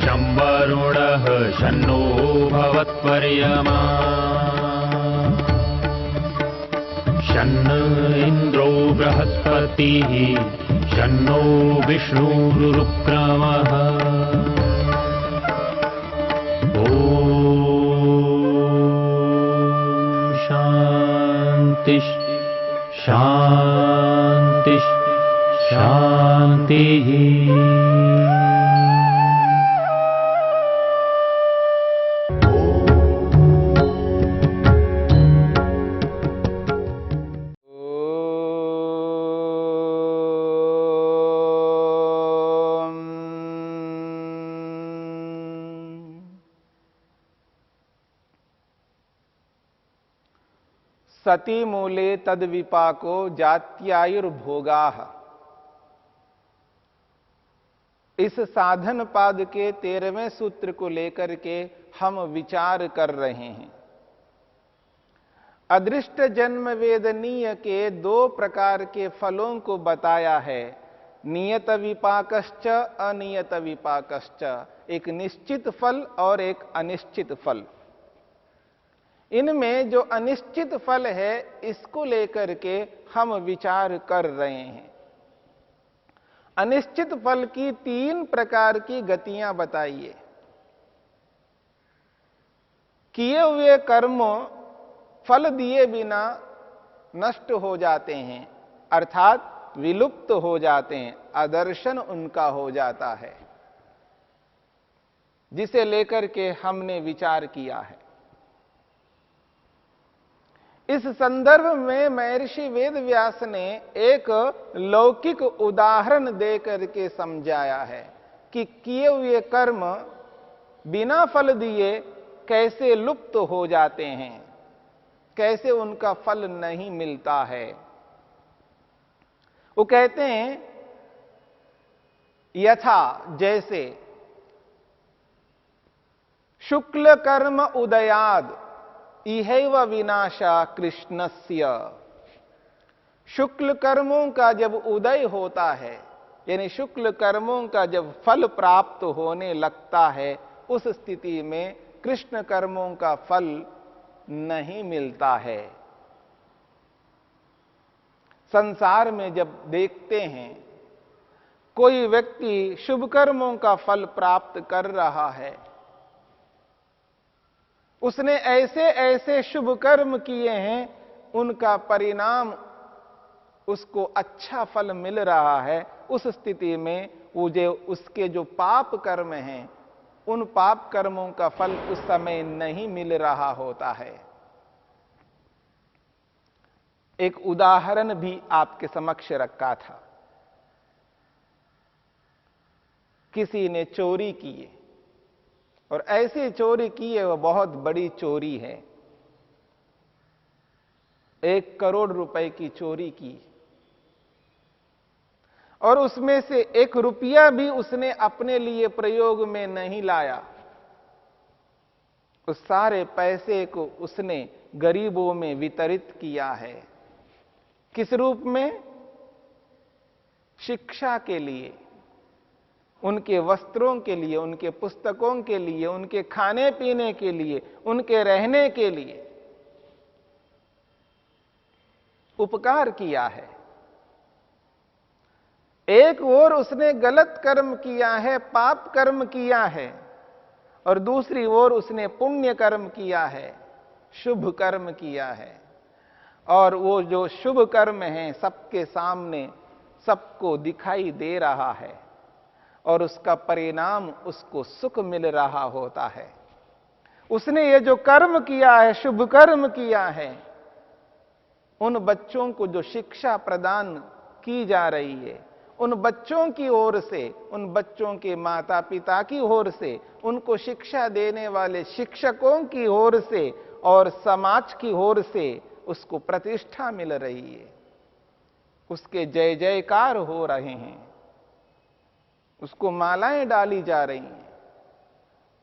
शं वरुणः शन्नो भवत्पर्यमा शन्न इन्द्रो बृहस्पतिः शन्नो विष्णुरुक्रमः ॐ शान्ति शान्ति शान्तिः। सती मूले तद विपाको जात्यायुर्भोगाः। इस साधन पाद के 13वें सूत्र को लेकर के हम विचार कर रहे हैं। अदृष्ट जन्म वेदनीय के 2 प्रकार के फलों को बताया है, नियत विपाकश्च अनियत विपाकश्च, एक निश्चित फल और एक अनिश्चित फल। इनमें जो अनिश्चित फल है इसको लेकर के हम विचार कर रहे हैं। अनिश्चित फल की 3 प्रकार की गतियां बताइए। किए हुए कर्मों फल दिए बिना नष्ट हो जाते हैं, अर्थात विलुप्त हो जाते हैं, अदर्शन उनका हो जाता है, जिसे लेकर के हमने विचार किया है। इस संदर्भ में महर्षि वेदव्यास ने एक लौकिक उदाहरण देकर के समझाया है कि किए हुए कर्म बिना फल दिए कैसे लुप्त हो जाते हैं, कैसे उनका फल नहीं मिलता है। वो कहते हैं यथा, जैसे शुक्ल कर्म उदयाद इहैव विनाशा कृष्णस्य। शुक्ल कर्मों का जब उदय होता है, यानी शुक्ल कर्मों का जब फल प्राप्त होने लगता है, उस स्थिति में कृष्ण कर्मों का फल नहीं मिलता है। संसार में जब देखते हैं कोई व्यक्ति शुभ कर्मों का फल प्राप्त कर रहा है, उसने ऐसे ऐसे शुभ कर्म किए हैं, उनका परिणाम उसको अच्छा फल मिल रहा है, उस स्थिति में वो जो उसके जो पाप कर्म हैं, उन पाप कर्मों का फल उस समय नहीं मिल रहा होता है। एक उदाहरण भी आपके समक्ष रखा था। किसी ने चोरी की है, और ऐसी चोरी की है, वह बहुत बड़ी चोरी है। 1 करोड़ रुपए की चोरी की, और उसमें से 1 रुपया भी उसने अपने लिए प्रयोग में नहीं लाया। उस सारे पैसे को उसने गरीबों में वितरित किया है। किस रूप में? शिक्षा के लिए, उनके वस्त्रों के लिए, उनके पुस्तकों के लिए, उनके खाने पीने के लिए, उनके रहने के लिए उपकार किया है। एक ओर उसने गलत कर्म किया है, पाप कर्म किया है, और दूसरी ओर उसने पुण्य कर्म किया है, शुभ कर्म किया है। और वो जो शुभ कर्म है सबके सामने सबको दिखाई दे रहा है, और उसका परिणाम उसको सुख मिल रहा होता है। उसने ये जो कर्म किया है, शुभ कर्म किया है, उन बच्चों को जो शिक्षा प्रदान की जा रही है, उन बच्चों की ओर से, उन बच्चों के माता पिता की ओर से, उनको शिक्षा देने वाले शिक्षकों की ओर से और समाज की ओर से उसको प्रतिष्ठा मिल रही है, उसके जय जयकार हो रहे हैं, उसको मालाएं डाली जा रही हैं,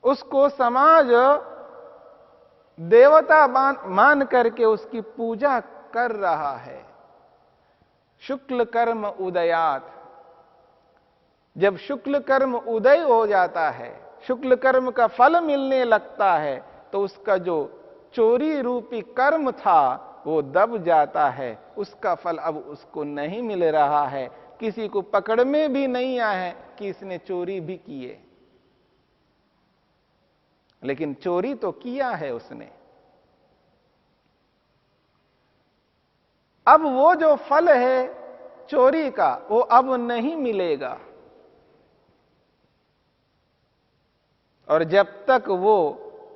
उसको समाज देवता मान करके उसकी पूजा कर रहा है। शुक्ल कर्म उदयात, जब शुक्ल कर्म उदय हो जाता है, शुक्ल कर्म का फल मिलने लगता है तो उसका जो चोरी रूपी कर्म था वो दब जाता है, उसका फल अब उसको नहीं मिल रहा है। किसी को पकड़ में भी नहीं आया है कि इसने चोरी भी की है, लेकिन चोरी तो किया है उसने। अब वो जो फल है चोरी का वो अब नहीं मिलेगा, और जब तक वो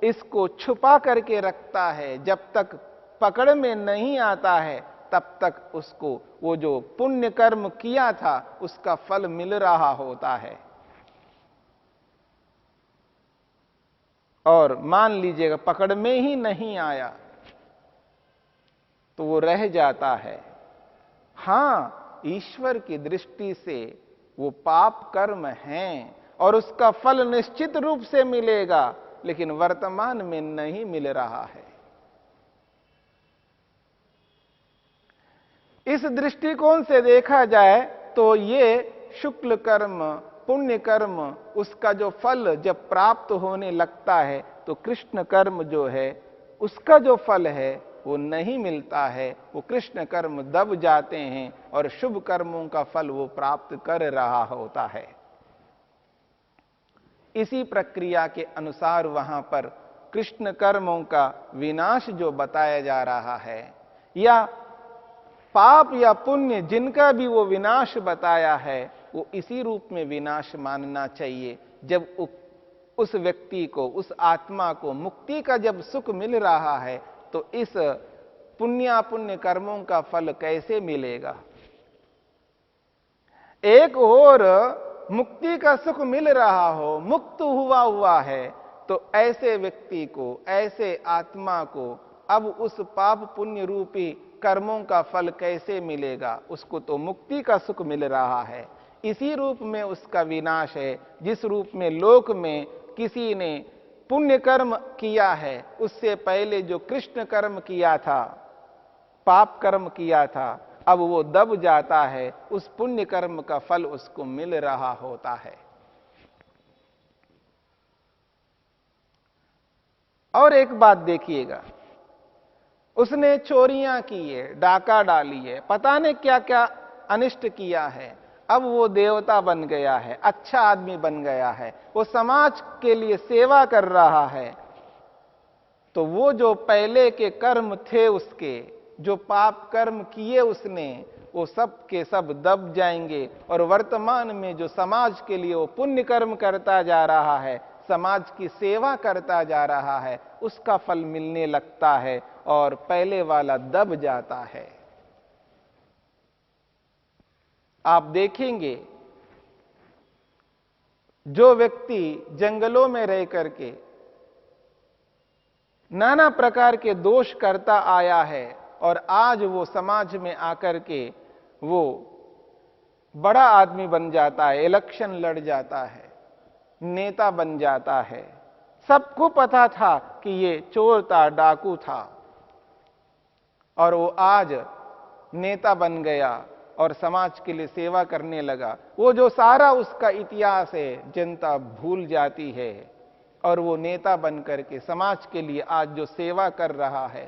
इसको छुपा करके रखता है, जब तक पकड़ में नहीं आता है, तब तक उसको वो जो पुण्य कर्म किया था उसका फल मिल रहा होता है। और मान लीजिएगा पकड़ में ही नहीं आया तो वो रह जाता है। हां, ईश्वर की दृष्टि से वो पाप कर्म हैं और उसका फल निश्चित रूप से मिलेगा, लेकिन वर्तमान में नहीं मिल रहा है। इस दृष्टिकोण से देखा जाए तो ये शुक्ल कर्म, पुण्य कर्म, उसका जो फल जब प्राप्त होने लगता है तो कृष्ण कर्म जो है उसका जो फल है वो नहीं मिलता है। वो कृष्ण कर्म दब जाते हैं और शुभ कर्मों का फल वो प्राप्त कर रहा होता है। इसी प्रक्रिया के अनुसार वहां पर कृष्ण कर्मों का विनाश जो बताया जा रहा है, या पाप या पुण्य जिनका भी वो विनाश बताया है, वो इसी रूप में विनाश मानना चाहिए। जब उस व्यक्ति को, उस आत्मा को मुक्ति का जब सुख मिल रहा है तो इस पुण्य कर्मों का फल कैसे मिलेगा। एक और मुक्ति का सुख मिल रहा हो, मुक्त हुआ है, तो ऐसे व्यक्ति को, ऐसे आत्मा को अब उस पाप पुण्य रूपी कर्मों का फल कैसे मिलेगा। उसको तो मुक्ति का सुख मिल रहा है, इसी रूप में उसका विनाश है। जिस रूप में लोक में किसी ने पुण्य कर्म किया है, उससे पहले जो कृष्ण कर्म किया था, पाप कर्म किया था, अब वो दब जाता है, उस पुण्य कर्म का फल उसको मिल रहा होता है। और एक बात देखिएगा, उसने चोरियां की है, डाका डाली है, पता नहीं क्या क्या अनिष्ट किया है, अब वो देवता बन गया है, अच्छा आदमी बन गया है, वो समाज के लिए सेवा कर रहा है, तो वो जो पहले के कर्म थे, उसके जो पाप कर्म किए उसने, वो सब के सब दब जाएंगे। और वर्तमान में जो समाज के लिए वो पुण्य कर्म करता जा रहा है, समाज की सेवा करता जा रहा है, उसका फल मिलने लगता है और पहले वाला दब जाता है। आप देखेंगे जो व्यक्ति जंगलों में रह करके नाना प्रकार के दोष करता आया है और आज वो समाज में आकर के वो बड़ा आदमी बन जाता है, इलेक्शन लड़ जाता है, नेता बन जाता है, सबको पता था कि ये चोर था, डाकू था, और वो आज नेता बन गया और समाज के लिए सेवा करने लगा। वो जो सारा उसका इतिहास है जनता भूल जाती है और वो नेता बन करके समाज के लिए आज जो सेवा कर रहा है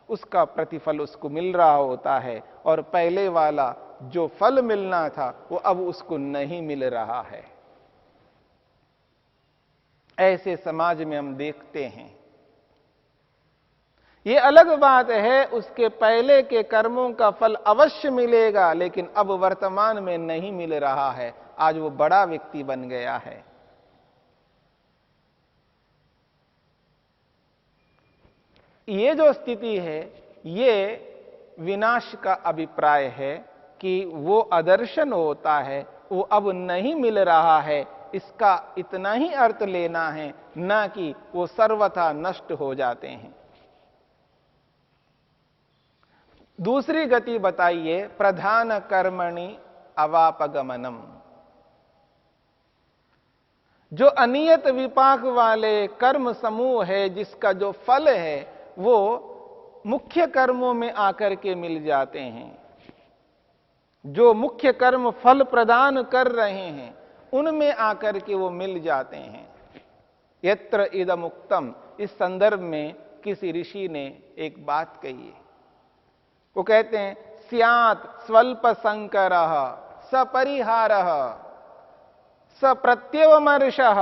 उसका प्रतिफल उसको मिल रहा होता है, और पहले वाला जो फल मिलना था वो अब उसको नहीं मिल रहा है। ऐसे समाज में हम देखते हैं। ये अलग बात है, उसके पहले के कर्मों का फल अवश्य मिलेगा, लेकिन अब वर्तमान में नहीं मिल रहा है। आज वो बड़ा व्यक्ति बन गया है। ये जो स्थिति है, ये विनाश का अभिप्राय है कि वो आदर्शन होता है, वो अब नहीं मिल रहा है। इसका इतना ही अर्थ लेना है, ना कि वो सर्वथा नष्ट हो जाते हैं। दूसरी गति बताइए, प्रधान कर्मणि अवापगमनम। जो अनियत विपाक वाले कर्म समूह है, जिसका जो फल है वो मुख्य कर्मों में आकर के मिल जाते हैं, जो मुख्य कर्म फल प्रदान कर रहे हैं उनमें आकर के वो मिल जाते हैं। यत्र इदमुक्तम, इस संदर्भ में किसी ऋषि ने एक बात कही है। वो कहते हैं स्यात् स्वल्प संकरः सपरिहारः सप्रत्यवमर्षः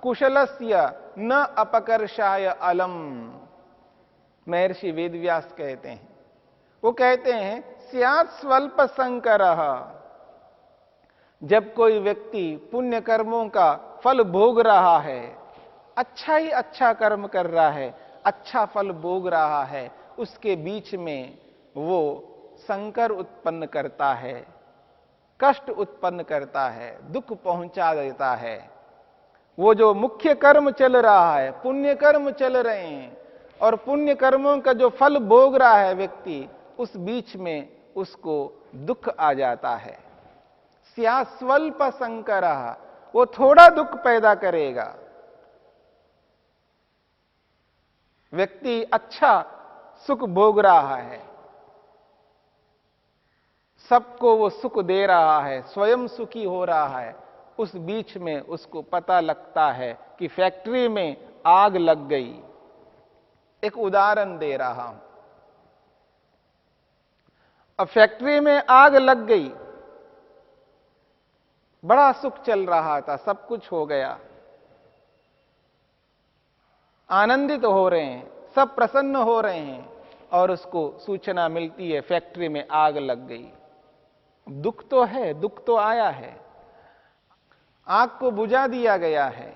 कुशलस्य न अपकर्षाय अलम। महर्षि वेदव्यास कहते हैं, वो कहते हैं स्यात् स्वल्प संकरः, जब कोई व्यक्ति पुण्य कर्मों का फल भोग रहा है, अच्छा ही अच्छा कर्म कर रहा है, अच्छा फल भोग रहा है, उसके बीच में वो संकर उत्पन्न करता है, कष्ट उत्पन्न करता है, दुख पहुंचा देता है। वो जो मुख्य कर्म चल रहा है, पुण्य कर्म चल रहे हैं, और पुण्य कर्मों का जो फल भोग रहा है व्यक्ति, उस बीच में उसको दुख आ जाता है। स्या स्वल्प संकरः, वो थोड़ा दुख पैदा करेगा। व्यक्ति अच्छा सुख भोग रहा है, सबको वो सुख दे रहा है, स्वयं सुखी हो रहा है, उस बीच में उसको पता लगता है कि फैक्ट्री में आग लग गई। एक उदाहरण दे रहा हूं। अब फैक्ट्री में आग लग गई, बड़ा सुख चल रहा था, सब कुछ हो गया, आनंदित हो रहे हैं, सब प्रसन्न हो रहे हैं, और उसको सूचना मिलती है फैक्ट्री में आग लग गई। दुख तो है, दुख तो आया है, आग को बुझा दिया गया है,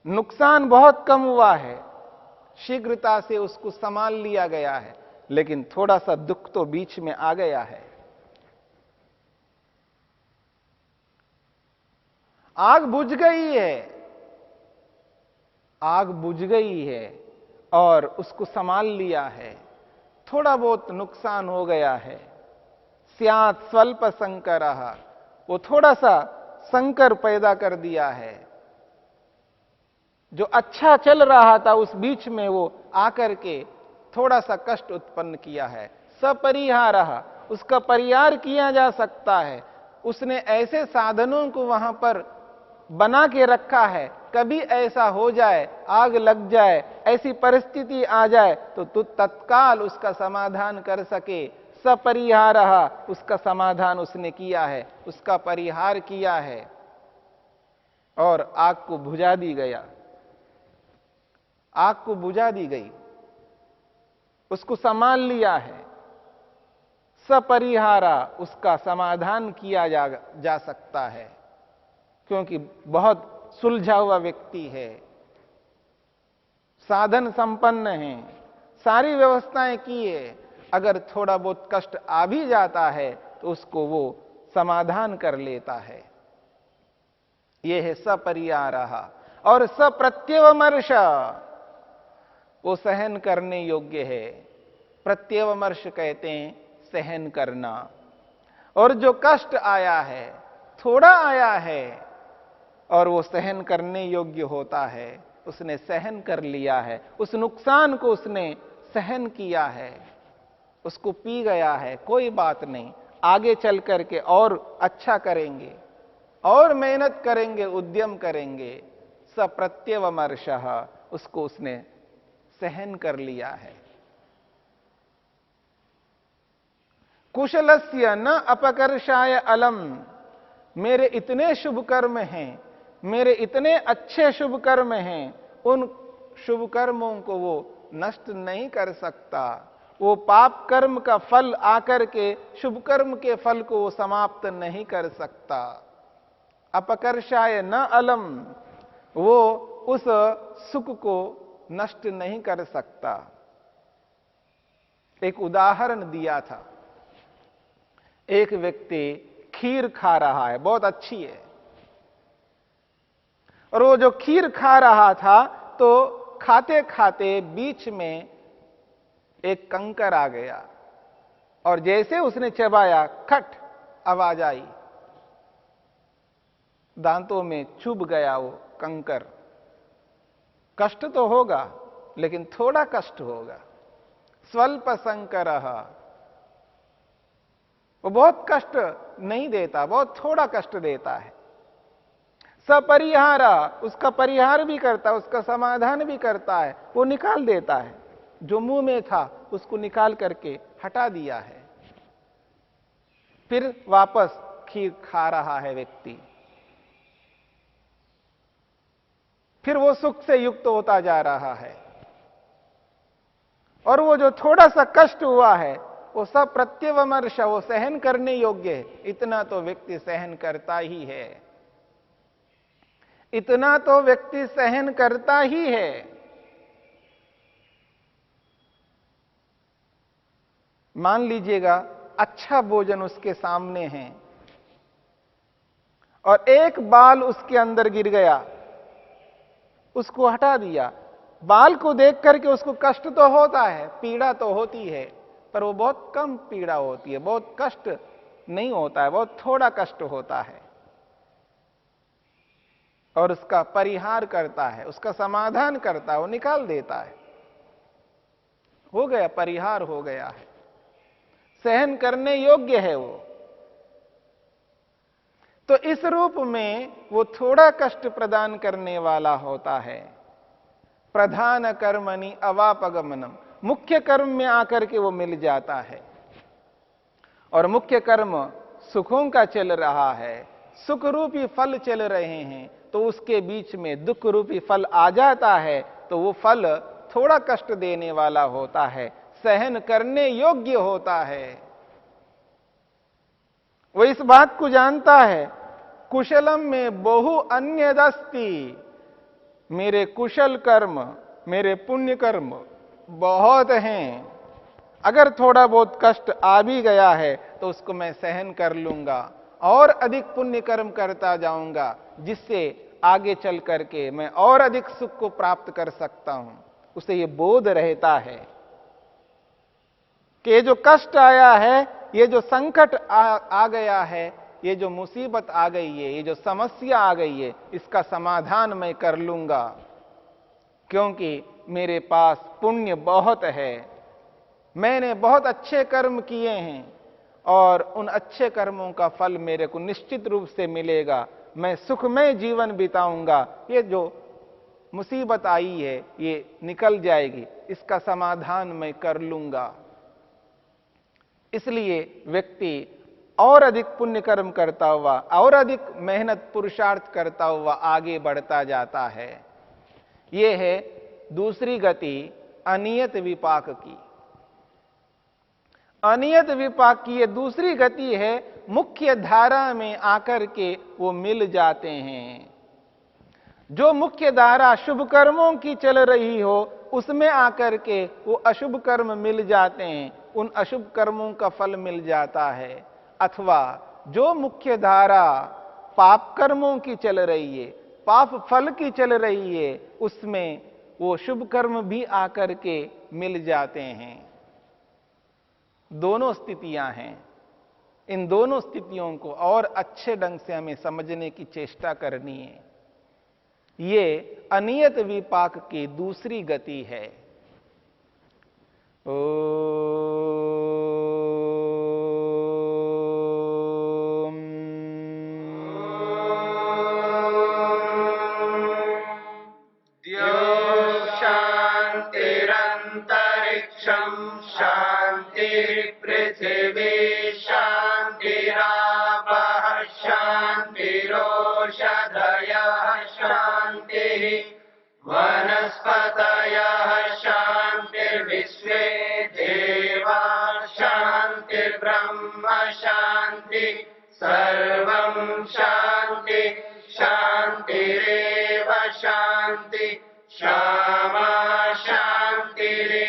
नुकसान बहुत कम हुआ है, शीघ्रता से उसको संभाल लिया गया है, लेकिन थोड़ा सा दुख तो बीच में आ गया है। आग बुझ गई है, आग बुझ गई है और उसको संभाल लिया है, थोड़ा बहुत नुकसान हो गया है। स्यात् स्वल्प संकरः, वो थोड़ा सा संकर पैदा कर दिया है। जो अच्छा चल रहा था उस बीच में वो आकर के थोड़ा सा कष्ट उत्पन्न किया है। सपरिहारः, उसका परिहार किया जा सकता है। उसने ऐसे साधनों को वहां पर बना के रखा है, कभी ऐसा हो जाए, आग लग जाए, ऐसी परिस्थिति आ जाए तो तत्काल उसका समाधान कर सके। सपरिहारः, उसका समाधान उसने किया है, उसका परिहार किया है और आग को बुझा दी गया, आग को बुझा दी गई, उसको संभाल लिया है। सपरिहारा, उसका समाधान किया जा सकता है, क्योंकि बहुत सुलझा हुआ व्यक्ति है, साधन संपन्न है, सारी व्यवस्थाएं की है। अगर थोड़ा बहुत कष्ट आ भी जाता है तो उसको वो समाधान कर लेता है। यह है सपरिहारः। और सप्रत्यवमर्ष, वो सहन करने योग्य है। प्रत्यवमर्श कहते हैं सहन करना। और जो कष्ट आया है, थोड़ा आया है, और वो सहन करने योग्य होता है, उसने सहन कर लिया है, उस नुकसान को उसने सहन किया है, उसको पी गया है, कोई बात नहीं, आगे चल करके और अच्छा करेंगे, और मेहनत करेंगे, उद्यम करेंगे। सप्रत्यवमर्षः, उसको उसने सहन कर लिया है। कुशलस्य न अपकर्षाय अलम, मेरे इतने शुभ कर्म हैं, मेरे इतने अच्छे शुभ कर्म हैं, उन शुभ कर्मों को वो नष्ट नहीं कर सकता। वो पाप कर्म का फल आकर के शुभ कर्म के फल को वो समाप्त नहीं कर सकता। अपकर्षाय न अलम, वो उस सुख को नष्ट नहीं कर सकता। एक उदाहरण दिया था, एक व्यक्ति खीर खा रहा है, बहुत अच्छी है, और वो जो खीर खा रहा था तो खाते खाते बीच में एक कंकर आ गया, और जैसे उसने चबाया, खट आवाज आई, दांतों में चुभ गया वो कंकर। कष्ट तो होगा, लेकिन थोड़ा कष्ट होगा। स्वल्प संकरः, वो बहुत कष्ट नहीं देता, बहुत थोड़ा कष्ट देता है। सपरिहारा, उसका परिहार भी करता है, उसका समाधान भी करता है, वो निकाल देता है। जो मुंह में था उसको निकाल करके हटा दिया है, फिर वापस खीर खा रहा है व्यक्ति, फिर वो सुख से युक्त होता जा रहा है। और वो जो थोड़ा सा कष्ट हुआ है वो सब प्रत्यवमर्श, वो सहन करने योग्य है। इतना तो व्यक्ति सहन करता ही है, इतना तो व्यक्ति सहन करता ही है। मान लीजिएगा अच्छा भोजन उसके सामने है और एक बाल उसके अंदर गिर गया, उसको हटा दिया। बाल को देख करके उसको कष्ट तो होता है, पीड़ा तो होती है, पर वो बहुत कम पीड़ा होती है, बहुत कष्ट नहीं होता है, बहुत थोड़ा कष्ट होता है। और उसका परिहार करता है, उसका समाधान करता है, वो निकाल देता है। हो गया, परिहार हो गया है, सहन करने योग्य है वो। तो इस रूप में वो थोड़ा कष्ट प्रदान करने वाला होता है। प्रधान कर्मणि अवापगमनम, मुख्य कर्म में आकर के वो मिल जाता है। और मुख्य कर्म सुखों का चल रहा है, सुख रूपी फल चल रहे हैं, तो उसके बीच में दुख रूपी फल आ जाता है, तो वो फल थोड़ा कष्ट देने वाला होता है, सहन करने योग्य होता है। वो इस बात को जानता है, कुशलम में बहु अन्यदस्ति, मेरे कुशल कर्म, मेरे पुण्य कर्म बहुत हैं। अगर थोड़ा बहुत कष्ट आ भी गया है तो उसको मैं सहन कर लूंगा और अधिक पुण्य कर्म करता जाऊंगा, जिससे आगे चल करके मैं और अधिक सुख को प्राप्त कर सकता हूं। उसे ये बोध रहता है कि ये जो कष्ट आया है, ये जो संकट आ गया है, ये जो मुसीबत आ गई है, ये जो समस्या आ गई है, इसका समाधान मैं कर लूंगा, क्योंकि मेरे पास पुण्य बहुत है, मैंने बहुत अच्छे कर्म किए हैं और उन अच्छे कर्मों का फल मेरे को निश्चित रूप से मिलेगा, मैं सुखमय जीवन बिताऊंगा। ये जो मुसीबत आई है ये निकल जाएगी, इसका समाधान मैं कर लूंगा। इसलिए व्यक्ति और अधिक पुण्य कर्म करता हुआ, और अधिक मेहनत पुरुषार्थ करता हुआ आगे बढ़ता जाता है। यह है दूसरी गति अनियत विपाक की। अनियत विपाक की यह दूसरी गति है, मुख्य धारा में आकर के वो मिल जाते हैं। जो मुख्य धारा शुभ कर्मों की चल रही हो, उसमें आकर के वो अशुभ कर्म मिल जाते हैं, उन अशुभ कर्मों का फल मिल जाता है। अथवा जो मुख्य धारा पाप कर्मों की चल रही है, पाप फल की चल रही है, उसमें वो शुभ कर्म भी आकर के मिल जाते हैं। दोनों स्थितियां हैं। इन दोनों स्थितियों को और अच्छे ढंग से हमें समझने की चेष्टा करनी है। ये अनियत विपाक की दूसरी गति है। शांतिरंतरिक्षं शांति पृथिवी शांतिरापः शांतिरोषधयः शांतिः वनस्पतयः शांतिर्विश्वे देवा शांतिर्ब्रह्म शांति सर्वं शांति शांतिरेव शांति श्यामा शांतिरेव